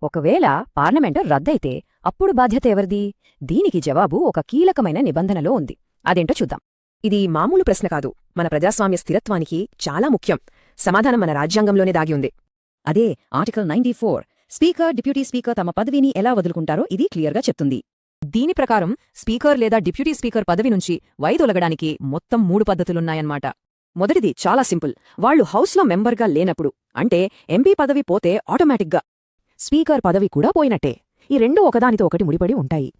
ఒకవేళ పార్లమెంటు రద్దయితే అప్పుడు బాధ్యత ఎవరిది? దీనికి జవాబు ఒక కీలకమైన నిబంధనలో ఉంది. అదేంటో చూద్దాం. ఇది మామూలు ప్రశ్న కాదు, మన ప్రజాస్వామ్య స్థిరత్వానికి చాలా ముఖ్యం. సమాధానం మన రాజ్యాంగంలోనే దాగి ఉంది. అదే ఆర్టికల్ 94. స్పీకర్, డిప్యూటీ స్పీకర్ తమ పదవిని ఎలా వదులుకుంటారో ఇది క్లియర్గా చెప్తుంది. దీని ప్రకారం స్పీకర్ లేదా డిప్యూటీ స్పీకర్ పదవి నుంచి వైదొలగడానికి మొత్తం 3 పద్ధతులున్నాయన్నమాట. మొదటిది చాలా సింపుల్. వాళ్లు హౌస్లో మెంబర్గా లేనప్పుడు, అంటే ఎంపీ పదవి పోతే ఆటోమేటిక్గా స్పీకర్ పదవి కూడా పోయినట్టే. ఈ రెండూ ఒకదానితో ఒకటి ముడిపడి ఉంటాయి.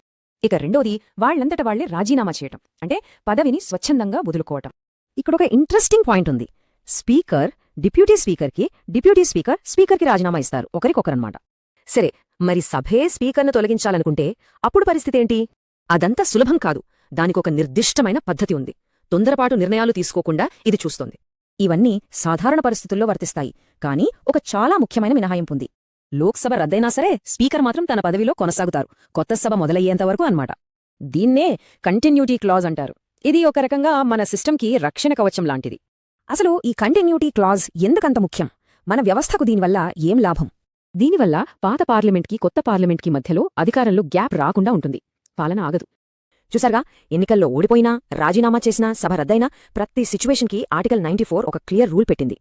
ఇక రెండోది, వాళ్లంతట వాళ్లే రాజీనామా చేయటం, అంటే పదవిని స్వచ్ఛందంగా వదులుకోవటం. ఇక్కడొక ఇంట్రెస్టింగ్ పాయింట్ ఉంది. స్పీకర్ డిప్యూటీ స్పీకర్కి, డిప్యూటీ స్పీకర్ స్పీకర్కి రాజీనామా ఇస్తారు, ఒకరికొకరన్నమాట. సరే, మరి సభే స్పీకర్ను తొలగించాలనుకుంటే అప్పుడు పరిస్థితేంటి? అదంతా సులభం కాదు. దానికొక నిర్దిష్టమైన పద్ధతి ఉంది. తొందరపాటు నిర్ణయాలు తీసుకోకుండా ఇది చూస్తోంది. ఇవన్నీ సాధారణ పరిస్థితుల్లో వర్తిస్తాయి, కానీ ఒక చాలా ముఖ్యమైన మినహాయింపుంది. లోక్సభ రద్దయినా సరే స్పీకర్ మాత్రం తన పదవిలో కొనసాగుతారు, కొత్త సభ మొదలయ్యేంతవరకు అన్నమాట. దీన్నే కంటిన్యూటీ క్లాజ్ అంటారు. ఇది ఒక రకంగా మన సిస్టంకి రక్షణ కవచం లాంటిది. అసలు ఈ కంటిన్యూటీ క్లాజ్ ఎందుకంత ముఖ్యం? మన వ్యవస్థకు దీనివల్ల ఏం లాభం? దీనివల్ల పాత పార్లమెంట్కి కొత్త పార్లమెంట్కి మధ్యలో అధికారంలో గ్యాప్ రాకుండా ఉంటుంది. పాలన ఆగదు. చూసారుగా, ఎన్నికల్లో ఓడిపోయినా, రాజీనామా చేసినా, సభ రద్దయినా ప్రతి సిచ్యువేషన్కి ఆర్టికల్ 94 ఒక క్లియర్ రూల్ పెట్టింది.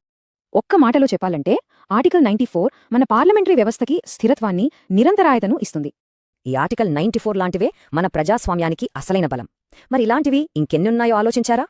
ఒక్క మాటలో చెప్పాలంటే ఆర్టికల్ 94 మన పార్లమెంటరీ వ్యవస్థకి స్థిరత్వాన్ని, నిరంతరాయతను ఇస్తుంది. ఈ ఆర్టికల్ 94 లాంటివే మన ప్రజాస్వామ్యానికి అసలైన బలం. మరి ఇలాంటివి ఇంకెన్నున్నాయో ఆలోచించారా?